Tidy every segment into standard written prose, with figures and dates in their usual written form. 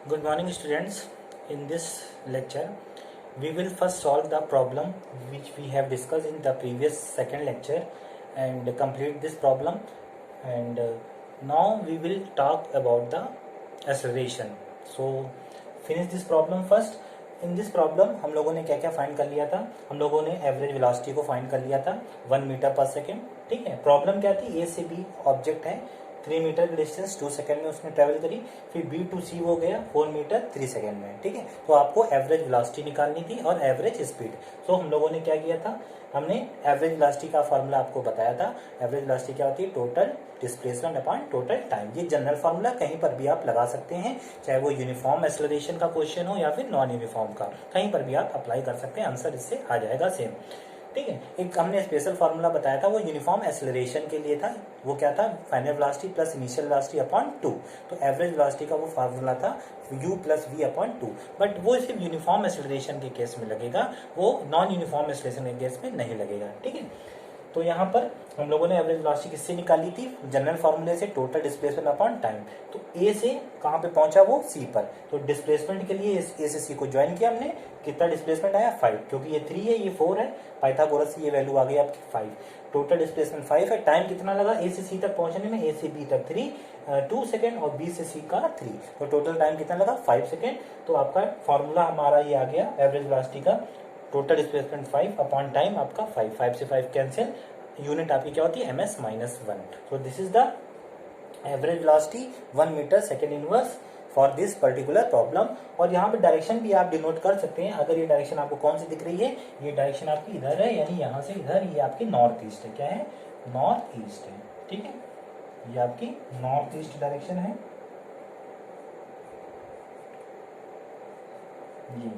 Good morning, students. In this lecture, we will first solve the problem which we have discussed in the previous second lecture and complete this problem. And now we will talk about the acceleration. So, finish this problem first. In this problem हम लोगों ने क्या क्या find कर लिया था। हम लोगों ने एवरेज वेलोसिटी को फाइंड कर लिया था 1 मीटर पर सेकेंड। ठीक है, प्रॉब्लम क्या थी, ए से बी ऑब्जेक्ट है 3 मीटर की डिस्टेंस 2 सेकंड में उसने ट्रेवल करी, फिर बी टू सी हो गया 4 मीटर 3 सेकंड में। ठीक है, तो आपको एवरेज वेलोसिटी निकालनी थी और एवरेज स्पीड। तो हम लोगों ने क्या किया था, हमने एवरेज वेलोसिटी का फॉर्मूला आपको बताया था। एवरेज वेलोसिटी क्या होती है, total displacement upon total time. ये जनरल फॉर्मूला कहीं पर भी आप लगा सकते हैं, चाहे वो यूनिफॉर्म एक्सेलरेशन का क्वेश्चन हो या फिर नॉन यूनिफॉर्म का, कहीं पर भी आप अप्लाई कर सकते हैं, आंसर इससे आ जाएगा सेम। ठीक है, एक हमने स्पेशल फार्मूला बताया था, वो यूनिफॉर्म एक्सेलरेशन के लिए था। वो क्या था, final velocity plus initial velocity upon 2। तो एवरेज वेलोसिटी का वो फार्मूला था u plus v upon 2। But वो सिर्फ यूनिफॉर्म एक्सेलरेशन के केस में लगेगा, वो नॉन यूनिफॉर्म एक्सेलरेशन के केस में नहीं लगेगा। ठीक है, तो यहाँ पर हम लोगों ने एवरेज वेलोसिटी किससे निकाली थी, जनरल फार्मूले से, टोटल डिस्प्लेसमेंट अपॉन टाइम। तो ए से कहाँ पे पहुंचा, वो सी पर। तो डिस्प्लेसमेंट के लिए ए से सी को ज्वाइन किया हमने, कितना डिस्प्लेसमेंट आया 5, क्योंकि ये 3 है ये 4 है, पाइथागोरस से ये वैल्यू आ गई आपकी 5। टोटल डिस्प्लेसमेंट 5 है। टाइम कितना लगा ए से सी तक पहुंचने में, ए से बी तक 2 सेकेंड और बी से सी का 3, तो टोटल टाइम कितना लगा 5 सेकेंड। तो आपका फॉर्मूला हमारा ये आ गया एवरेज वेलोसिटी का, टोटल डिस्प्लेसमेंट 5 अपॉन टाइम आपका 5 से 5 कैंसिल, यूनिट आपकी क्या होती है ms-1। So this is the average velocity 1 metre second inverse for this particular problem. और यहाँ पे डायरेक्शन भी आप डिनोट कर सकते हैं। अगर ये डायरेक्शन आपको कौन सी दिख रही है, ये डायरेक्शन आपकी इधर है, यानी यहाँ से इधर, ये आपकी नॉर्थ ईस्ट है। क्या है, नॉर्थ ईस्ट है। ठीक है, ये आपकी नॉर्थ ईस्ट डायरेक्शन है ये।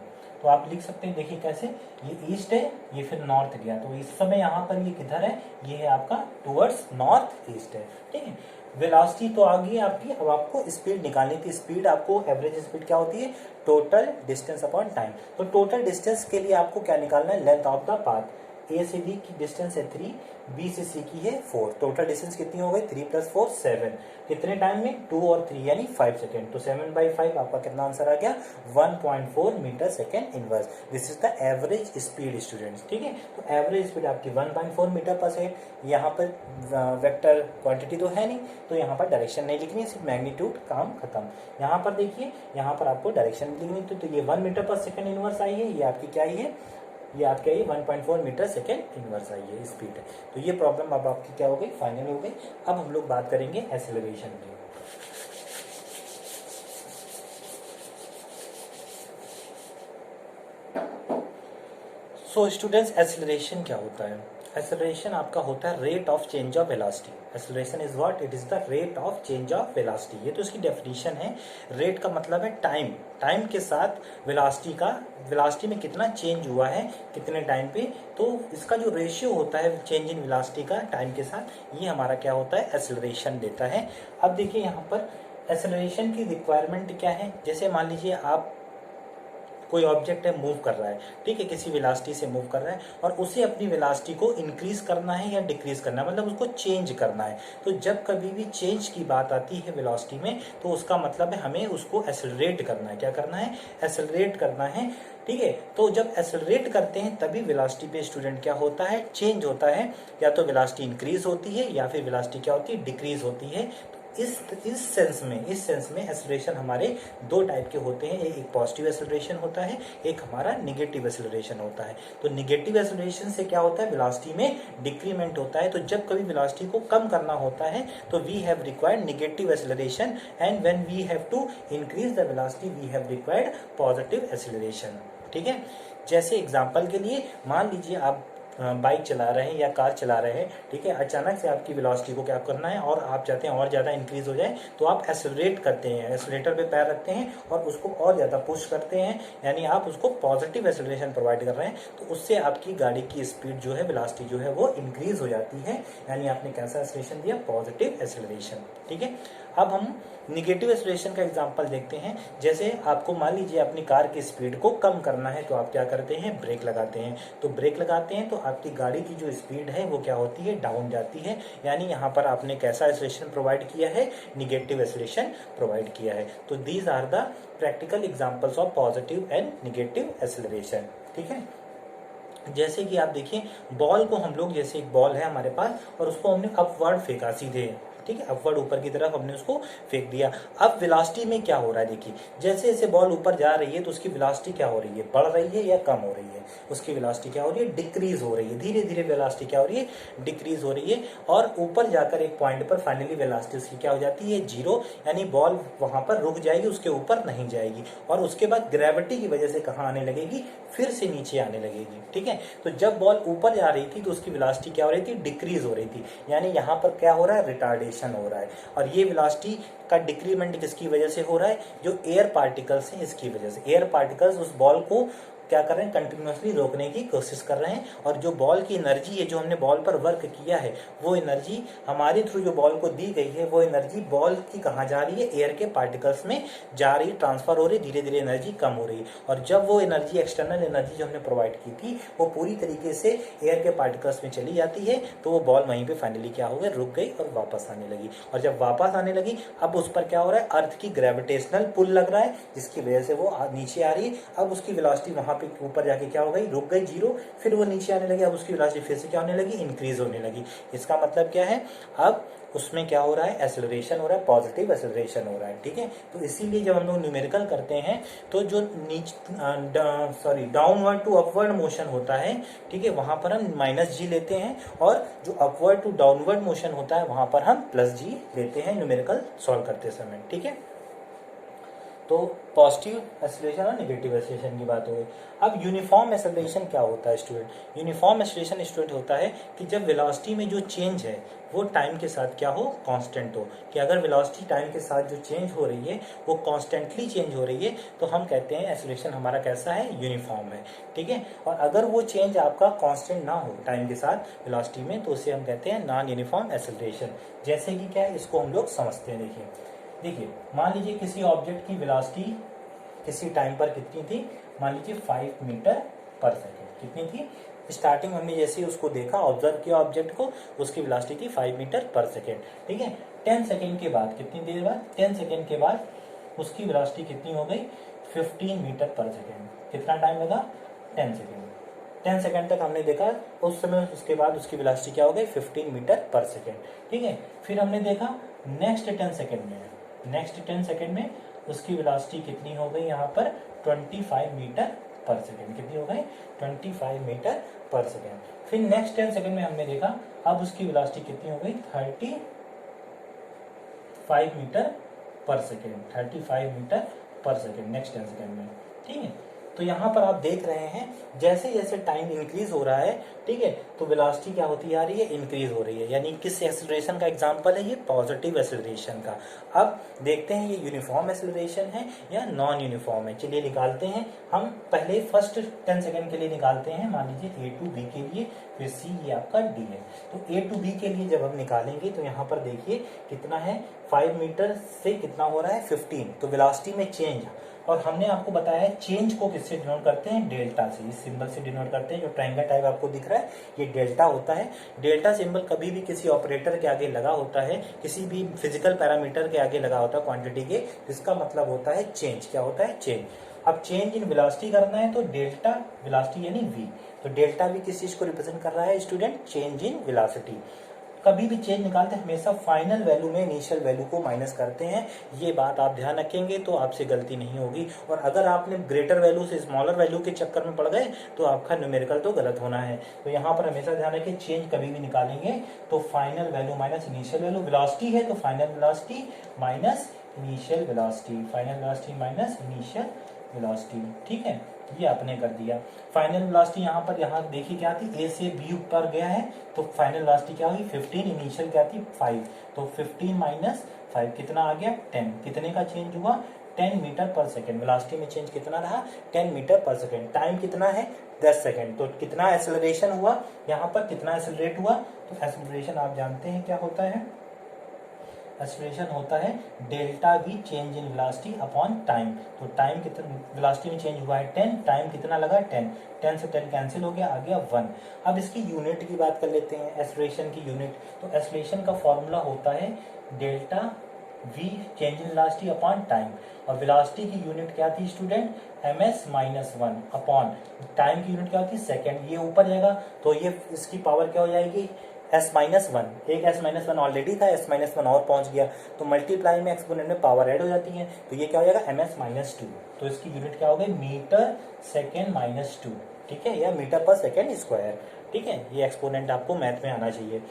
तो आप लिख सकते हैं, देखिए कैसे, ये ईस्ट है, ये फिर नॉर्थ गया, तो इस समय यहाँ पर ये किधर है, ये है आपका टुवर्ड्स नॉर्थ ईस्ट है। ठीक है, वेलोसिटी तो आ गई आपकी। अब आपको स्पीड निकालनी थी। स्पीड आपको, एवरेज स्पीड क्या होती है, टोटल डिस्टेंस अपॉन टाइम। तो टोटल डिस्टेंस के लिए आपको क्या निकालना है, लेंथ ऑफ द पाथ। ए से बी की डिस्टेंस है 3, बी से सी की है 4। टोटल डिस्टेंस कितनी हो गई, 3 + 4 7। कितने टाइम में, 2 और 3 यानी 5 सेकेंड। तो 7/5 आपका कितना आंसर आ गया, 1.4 metre second inverse. This is the average speed students. ठीक है, तो एवरेज स्पीड आपकी 1.4 मीटर पर सेकेंड। यहाँ पर वेक्टर क्वांटिटी तो है नहीं, तो यहाँ पर डायरेक्शन नहीं लिखनी है, सिर्फ मैग्नीट्यूड, काम खत्म। यहाँ पर देखिए, यहाँ पर आपको डायरेक्शन लिखनी थी, तो ये 1 मीटर पर सेकेंड इनवर्स आई है, ये आपकी क्या आई है, ये आपके 1.4 मीटर सेकेंड इनवर्स आई है स्पीड है। तो ये प्रॉब्लम अब आपकी क्या हो गई, फाइनल हो गई। अब हम लोग बात करेंगे एक्सेलरेशन की। सो स्टूडेंट्स, एक्सेलरेशन क्या होता है, एक्सेलरेशन आपका होता है rate of change of velocity. Acceleration is what, it is the rate of change of velocity. ये तो इसकी डेफिनेशन है। रेट का मतलब है टाइम, टाइम के साथ वेलोसिटी का, वेलोसिटी में कितना चेंज हुआ है कितने टाइम पे, तो इसका जो रेशियो होता है चेंज इन वेलोसिटी का टाइम के साथ, ये हमारा क्या होता है, एक्सेलरेशन देता है। अब देखिए यहाँ पर एक्सेलरेशन की रिक्वायरमेंट क्या है। जैसे मान लीजिए आप, कोई ऑब्जेक्ट है, मूव कर रहा है, ठीक है, किसी वेलोसिटी से मूव कर रहा है, और उसे अपनी वेलोसिटी को इंक्रीज करना है या डिक्रीज करना है, मतलब उसको चेंज करना है। तो जब कभी भी चेंज की बात आती है वेलोसिटी में, तो उसका मतलब है हमें उसको एक्सेलरेट करना है। क्या करना है, एक्सेलरेट करना है। ठीक है, तो जब एक्सेलरेट करते हैं तभी वेलोसिटी पे स्टूडेंट क्या होता है, चेंज होता है। या तो वेलोसिटी इंक्रीज होती है या फिर वेलोसिटी क्या होती है, डिक्रीज होती है। इस सेंस में एक्सेलरेशन हमारे दो टाइप के होते हैं। एक पॉजिटिव एक्सेलरेशन होता है, एक हमारा निगेटिव एक्सेलरेशन होता है। तो निगेटिव एक्सेलरेशन से क्या होता है, वेलोसिटी में डिक्रीमेंट होता है। तो जब कभी वेलोसिटी को कम करना होता है तो we have required negative acceleration, and when we have to increase the velocity we have required positive acceleration. ठीक है, जैसे एग्जांपल के लिए मान लीजिए आप बाइक चला रहे हैं या कार चला रहे हैं, ठीक है, अचानक से आपकी वेलोसिटी को क्या करना है, और आप चाहते हैं और ज़्यादा इंक्रीज हो जाए, तो आप एक्सेलरेट करते हैं, एक्सेलरेटर पे पैर रखते हैं और उसको और ज़्यादा पुश करते हैं, यानी आप उसको पॉजिटिव एक्सेलरेशन प्रोवाइड कर रहे हैं। तो उससे आपकी गाड़ी की स्पीड जो है, वेलोसिटी जो है वो इंक्रीज हो जाती है, यानी आपने कैसा एक्सेलरेशन दिया, पॉजिटिव एक्सेलरेशन। ठीक है, अब हम निगेटिव एक्सेलरेशन का एग्जांपल देखते हैं। जैसे आपको मान लीजिए अपनी कार की स्पीड को कम करना है, तो आप क्या करते हैं, ब्रेक लगाते हैं। तो ब्रेक लगाते हैं तो आपकी गाड़ी की जो स्पीड है वो क्या होती है, डाउन जाती है। यानी यहाँ पर आपने कैसा एक्सेलरेशन प्रोवाइड किया है, निगेटिव एक्सेलरेशन प्रोवाइड किया है। तो these are the practical examples of positive and negative acceleration. ठीक है, जैसे कि आप देखिए बॉल को हम लोग, जैसे एक बॉल है हमारे पास और उसको हमने अपवर्ड फेंका सीधे, ठीक है, अपवर्ड ऊपर की तरफ हमने उसको फेंक दिया। अब वेलोसिटी में क्या हो रहा है, देखिए जैसे जैसे बॉल ऊपर जा रही है तो उसकी वेलोसिटी क्या हो रही है, बढ़ रही है या कम हो रही है, उसकी वेलोसिटी क्या हो रही है, डिक्रीज हो रही है। धीरे धीरे वेलोसिटी क्या हो रही है, डिक्रीज हो रही है। और ऊपर जाकर एक पॉइंट पर फाइनली वेलोसिटी उसकी क्या हो जाती है, जीरो, यानी बॉल वहां पर रुक जाएगी, उसके ऊपर नहीं जाएगी। और उसके बाद ग्रेविटी की वजह से कहाँ आने लगेगी, फिर से नीचे आने लगेगी। ठीक है, तो जब बॉल ऊपर जा रही थी तो उसकी वेलोसिटी क्या हो रही थी, डिक्रीज हो रही थी। यानी यहाँ पर क्या हो रहा है, रिटार्डेशन हो रहा है। और ये वेलोसिटी का डिक्रीमेंट किसकी वजह से हो रहा है, जो एयर पार्टिकल्स हैं इसकी वजह से। एयर पार्टिकल्स उस बॉल को क्या कर रहे हैं, कंटिन्यूसली रोकने की कोशिश कर रहे हैं। और जो बॉल की एनर्जी है, जो हमने बॉल पर वर्क किया है, वो एनर्जी हमारे थ्रू जो बॉल को दी गई है, वो एनर्जी बॉल की कहाँ जा रही है, एयर के पार्टिकल्स में जा रही है, ट्रांसफर हो रही है, धीरे धीरे एनर्जी कम हो रही है। और जब वो एनर्जी, एक्सटर्नल एनर्जी जो हमने प्रोवाइड की थी, वो पूरी तरीके से एयर के पार्टिकल्स में चली जाती है, तो वो बॉल वहीं पे फाइनली क्या हो गई, रुक गई और वापस आने लगी। और जब वापस आने लगी, अब उस पर क्या हो रहा है, अर्थ की ग्रेविटेशनल पुल लग रहा है, जिसकी वजह से वो नीचे आ रही है। अब उसकी वेलोसिटी वहां पे ऊपर जाके क्या हो गई, रुक गई, जीरो, फिर वो नीचे आने लगी। अब उसकी वेलोसिटी फिर से क्या होने लगी, इंक्रीज होने लगी। इसका मतलब क्या है, अब उसमें क्या हो रहा है, एक्सेलरेशन हो रहा है, पॉजिटिव एक्सेलरेशन हो रहा है। ठीक है, तो इसीलिए जब हम लोग न्यूमेरिकल करते हैं तो जो डाउनवर्ड टू अपवर्ड मोशन होता है, ठीक है, वहां पर हम -g लेते हैं। और जो अपवर्ड टू डाउनवर्ड मोशन होता है वहां पर हम +g लेते हैं न्यूमेरिकल सॉल्व करते समय। ठीक है, तो पॉजिटिव एक्सेलरेशन और नेगेटिव एक्सेलरेशन की बात हो गई। अब यूनिफॉर्म एक्सेलरेशन क्या होता है स्टूडेंट, यूनिफॉर्म एक्सेलरेशन स्टूडेंट होता है कि जब वेलोसिटी में जो चेंज है वो टाइम के साथ क्या हो, कांस्टेंट हो। कि अगर वेलोसिटी टाइम के साथ जो चेंज हो रही है वो कॉन्स्टेंटली चेंज हो रही है, तो हम कहते हैं एक्सेलरेशन हमारा कैसा है, यूनिफॉर्म है। ठीक है, और अगर वो चेंज आपका कांस्टेंट ना हो टाइम के साथ वेलोसिटी में, तो उसे हम कहते हैं नॉन यूनिफॉर्म एक्सेलरेशन। जैसे कि क्या है, इसको हम लोग समझते हैं। देखिए मान लीजिए किसी ऑब्जेक्ट की वेलोसिटी किसी टाइम पर कितनी थी, मान लीजिए 5 मीटर पर सेकेंड। कितनी थी, स्टार्टिंग हमने जैसे उसको देखा, ऑब्जर्व किया ऑब्जेक्ट को, उसकी वेलोसिटी थी 5 मीटर पर सेकेंड। ठीक है, 10 सेकेंड के बाद, कितनी देर बाद, 10 सेकेंड के बाद उसकी वेलोसिटी कितनी हो गई, 15 मीटर पर सेकेंड। कितना टाइम लगा, 10 सेकेंड। 10 सेकेंड तक हमने देखा, उस समय उसके बाद उसकी वेलोसिटी क्या हो गई, 15 मीटर पर सेकेंड। ठीक है, फिर हमने देखा नेक्स्ट 10 सेकेंड में, नेक्स्ट 10 सेकेंड में उसकी वेलोसिटी कितनी हो गई, यहाँ पर 25 मीटर पर सेकेंड। कितनी हो गई, 25 मीटर पर सेकेंड। फिर नेक्स्ट 10 सेकेंड में हमने देखा अब उसकी वेलोसिटी कितनी हो गई, 35 मीटर पर सेकेंड। 35 मीटर पर सेकेंड नेक्स्ट 10 सेकेंड में। ठीक है, तो यहाँ पर आप देख रहे हैं जैसे जैसे टाइम इंक्रीज हो रहा है, ठीक है, तो वेलोसिटी क्या होती जा रही है, इंक्रीज हो रही है। यानी किस एक्सेलरेशन का एग्जांपल है ये, पॉजिटिव एक्सेलरेशन का। अब देखते हैं ये यूनिफॉर्म एक्सेलरेशन है या नॉन यूनिफॉर्म है। चलिए निकालते हैं, हम पहले फर्स्ट 10 सेकेंड के लिए निकालते हैं। मान लीजिए A to B के लिए, फिर C ये आपका D है। तो A to B के लिए जब हम निकालेंगे तो यहाँ पर देखिए कितना है, 5 मीटर से कितना हो रहा है, 15। तो वेलोसिटी में चेंज, और हमने आपको बताया है चेंज को किससे डिनोट करते हैं, डेल्टा से, इस सिंबल से डिनोट करते हैं। जो ट्रायंगल टाइप आपको दिख रहा है ये डेल्टा होता है। डेल्टा सिंबल कभी भी किसी ऑपरेटर के आगे लगा होता है, किसी भी फिजिकल पैरामीटर के आगे लगा होता है क्वांटिटी के, जिसका मतलब होता है चेंज। क्या होता है, चेंज। अब चेंज इन वेलोसिटी करना है तो डेल्टा वेलोसिटी यानी v, तो डेल्टा भी किस चीज को रिप्रेजेंट कर रहा है स्टूडेंट, चेंज इन वेलोसिटी। कभी भी चेंज निकालते हैं हमेशा फाइनल वैल्यू में इनिशियल वैल्यू को माइनस करते हैं। ये बात आप ध्यान रखेंगे तो आपसे गलती नहीं होगी। और अगर आपने ग्रेटर वैल्यू से स्मॉलर वैल्यू के चक्कर में पड़ गए तो आपका न्यूमेरिकल तो गलत होना है। तो यहाँ पर हमेशा ध्यान रखें, चेंज कभी भी निकालेंगे तो final value minus initial value. Velocity है तो final velocity minus initial velocity, final velocity minus initial velocity. ठीक है, ये आपने कर दिया। फाइनल वेलोसिटी यहाँ पर, यहाँ देखिए क्या थी, A से B ऊपर गया है तो फाइनल वेलोसिटी क्या हुई, 15। इनिशियल क्या थी, 5। तो 15 माइनस 5 कितना आ गया, 10। कितने का चेंज हुआ, 10 मीटर पर सेकेंड। वेलोसिटी में चेंज कितना रहा, 10 मीटर पर सेकेंड। टाइम कितना है, 10 सेकेंड। तो कितना एक्सेलरेशन हुआ, यहाँ पर कितना एक्सेलरेट हुआ, तो एक्सेलरेशन आप जानते हैं क्या होता है, एक्सेलरेशन होता है delta we change in velocity upon time. तो टाइम कितना वेलोसिटी में चेंज हुआ है 10, टाइम कितना लगा 10, 10 से 10 कैंसिल हो गया, आ गया 1। अब इसकी यूनिट की बात कर लेते हैं, एक्सेलरेशन की यूनिट। तो एक्सेलरेशन का फॉर्मूला होता है delta we change in velocity upon time, और वेलोसिटी की यूनिट क्या थी स्टूडेंट, ms-1 अपॉन टाइम की यूनिट क्या होती है सेकेंड। ये ऊपर जाएगा तो ये इसकी पावर क्या हो जाएगी s-1, एक s-1 ऑलरेडी था, s-1 और पहुंच गया तो मल्टीप्लाई में एक्सपोनेंट में पावर ऐड हो जाती है, तो ये क्या हो जाएगा ms-2। तो इसकी यूनिट क्या हो गई मीटर सेकेंड माइनस 2, ठीक है, या मीटर पर सेकेंड स्क्वायर, ठीक है। ये एक्सपोनेंट आपको मैथ में आना चाहिए।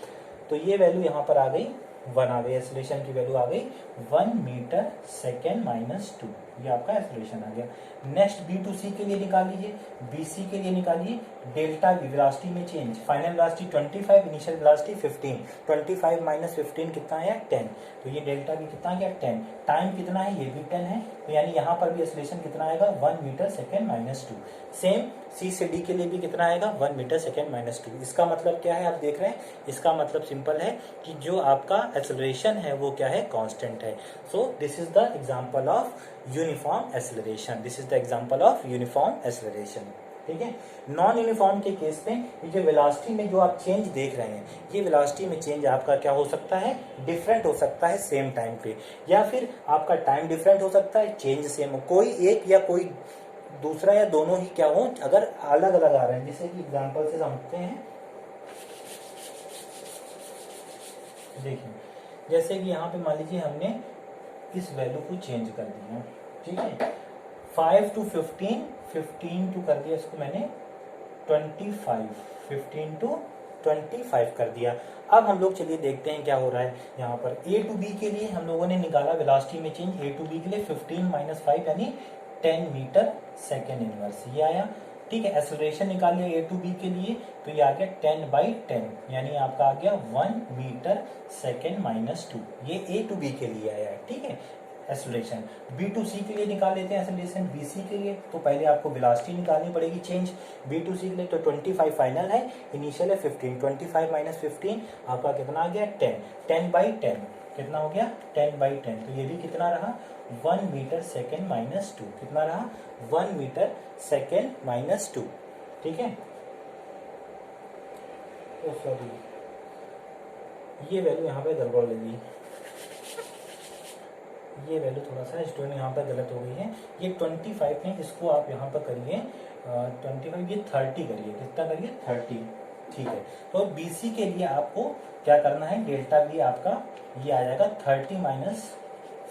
तो ये वैल्यू यहाँ पर आ गई 1 आ गई, एक्सेलरेशन की वैल्यू आ गई 1 मीटर सेकेंड माइनस 2, ये आपका एक्सेलरेशन आ गया। नेक्स्ट B2C के लिए निकाल लीजिए, BC के लिए निकालिए डेल्टा वी वेलोसिटी में change, final velocity 25, initial velocity 15, 25 minus 15 कितना है 10, तो ये डेल्टा वी कितना आ गया 10, टाइम कितना है ये भी 10 है, तो यानी यहाँ पर भी एक्सेलरेशन कितना आएगा 1 metre second minus 2। Same C से D के लिए भी कितना आएगा 1 मीटर सेकेंड माइनस 2। इसका मतलब क्या है आप देख रहे हैं, इसका मतलब सिंपल है कि जो आपका एक्सेलरेशन है वो क्या है कांस्टेंट है। सो this is the example of uniform acceleration, this is the example of uniform acceleration, ठीक है। नॉन यूनिफॉर्म के केस में ये वेलोसिटी में जो आप चेंज देख रहे हैं, ये वेलोसिटी में चेंज आपका क्या हो सकता है डिफरेंट हो सकता है सेम टाइम पे, या फिर आपका टाइम डिफरेंट हो सकता है, चेंज सेम हो, कोई एक या कोई दूसरा या दोनों ही क्या हो अगर अलग अलग आ रहे हैं। जैसे कि एग्जांपल से समझते हैं, देखिए जैसे कि यहाँ पे मान लीजिए हमने इस वैल्यू को चेंज कर दिया, ठीक है, 5 to 15, 15 to कर दिया इसको मैंने 25, 15 to 25 कर दिया। अब हम लोग चलिए देखते हैं क्या हो रहा है यहाँ पर। A to B के लिए हम लोगों ने निकाला वेलोसिटी में चेंज, A to B के लिए 15 माइनस 5 यानी 10 मीटर सेकेंड इनवर्स, ये आया, ठीक है। एक्सेलरेशन निकाल लिया A to B के लिए, तो ये आ गया 10/10 यानी आपका आ गया 1 मीटर सेकेंड माइनस 2, ये A to B के लिए आया है, ठीक है एक्सेलरेशन। B2C के लिए निकाल लेते हैं एक्सेलरेशन, BC के लिए तो पहले आपको वेलोसिटी निकालनी पड़ेगी चेंज। B2C के लिए तो 25 फाइनल है, इनिशियल है 15, 25 माइनस 15 आपका कितना आ गया 10, 10/10 कितना हो गया 10/10, तो ये भी कितना रहा 1 मीटर सेकेंड माइनस 2, कितना रहा 1 मीटर सेकेंड माइनस 2, ठीक है। तो सॉरी ये वैल्यू यहाँ पे गड़बड़ लगी, ये वैल्यू थोड़ा सा स्टूडेंट यहाँ पर गलत हो गई है, ये 25 है, इसको आप यहाँ पर करिए 25, ये 30 करिए, कितना करिए 30, ठीक है। तो BC के लिए आपको क्या करना है डेल्टा बी आपका ये आ जाएगा 30 माइनस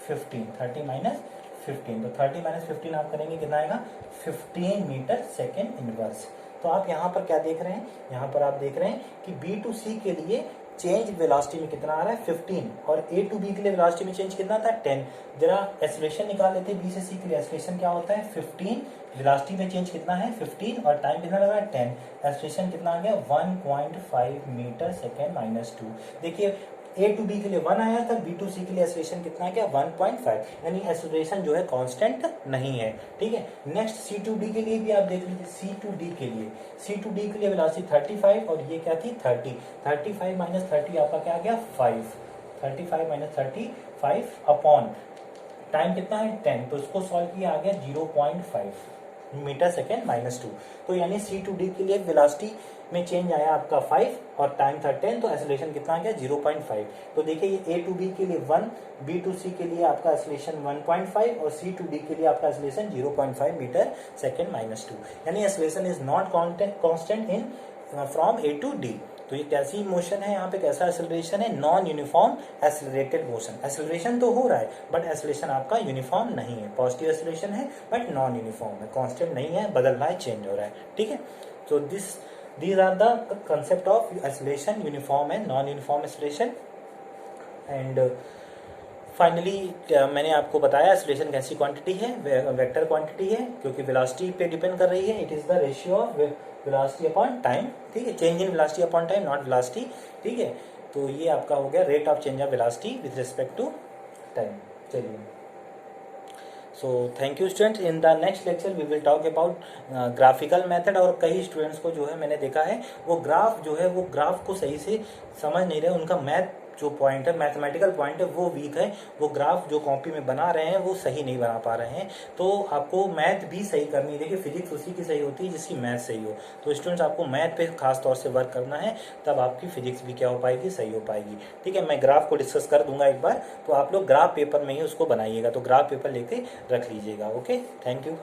15, 30 माइनस 15, तो 30 माइनस 15 आप करेंगे कितना आएगा 15 मीटर सेकेंड इनवर्स। तो आप यहाँ पर क्या देख रहे हैं, यहाँ पर आप देख रहे हैं कि B2C के लिए चेंज वेलोसिटी में कितना आ रहा है 15, और A to B के लिए वेलोसिटी में चेंज कितना था 10। जरा एक्सेलरेशन निकाल लेते हैं B से C के लिए, एक्सेलरेशन क्या होता है 15, वेलोसिटी में चेंज कितना है 15 और टाइम कितना लगा 10, एक्सेलरेशन कितना आ गया 1.5 मीटर सेकेंड माइनस 2। देखिए A to B के लिए 1 आया था, B to C के लिए एक्सेलरेशन कितना गया 1.5, यानी एक्सेलरेशन जो है कांस्टेंट नहीं है, ठीक है। नेक्स्ट C to D के लिए भी आप देख लीजिए, C to D के लिए, C to D के लिए वेलोसिटी 35 और ये क्या थी 30, 35 माइनस 30 आपका क्या आ गया 5, 35 माइनस 35 अपॉन टाइम कितना है 10, तो इसको सॉल्व किया आ गया 0.5 मीटर सेकेंड माइनस 2। तो यानी C to D के लिए वेलोसिटी में चेंज आया आपका 5 और टाइम था 10, तो एक्सेलरेशन कितना आ गया 0.5। तो देखिए ये A to B के लिए 1, B to C के लिए आपका एक्सेलरेशन 1.5 और C to D के लिए आपका एक्सेलरेशन 0.5 मीटर सेकेंड माइनस 2, यानी acceleration is not constant in from A to D। तो ये कैसी मोशन है, यहाँ पे कैसा एक्सेलरेशन है, non uniform accelerated motion. Acceleration तो हो रहा है बट एक्सेलरेशन आपका यूनिफॉर्म नहीं है, पॉजिटिव एक्सेलरेशन है बट नॉन यूनिफॉर्म है, कांस्टेंट नहीं है, बदल रहा है, चेंज हो रहा है, ठीक है। तो these are the concept of acceleration, uniform and non-uniform acceleration। and finally मैंने आपको बताया एक्सेलरेशन कैसी क्वांटिटी है, वेक्टर क्वांटिटी है क्योंकि वेलोसिटी पे डिपेंड कर रही है, it is the ratio of velocity upon time, ठीक है, change in velocity upon time not velocity, ठीक है। तो ये आपका हो गया rate of change of velocity with respect to time. चलिए, so thank you students, in the next lecture we will talk about graphical method. और कई स्टूडेंट्स को जो है मैंने देखा है वो ग्राफ जो है वो ग्राफ को सही से समझ नहीं रहे, उनका मैथ जो पॉइंट है, मैथमेटिकल पॉइंट है, वो वीक है। वो ग्राफ जो कॉपी में बना रहे हैं वो सही नहीं बना पा रहे हैं। तो आपको मैथ भी सही करनी है। देखिए फिजिक्स उसी की सही होती है जिसकी मैथ सही हो। तो स्टूडेंट्स आपको मैथ पे खास तौर से वर्क करना है, तब आपकी फिजिक्स भी क्या हो पाएगी, सही हो पाएगी। ठीक है, मैं ग्राफ को डिस्कस कर दूंगा एक बार, तो आप लोग ग्राफ पेपर में ही उसको बनाइएगा। तो ग्राफ पेपर लेके रख लीजिएगा। Okay, thank you.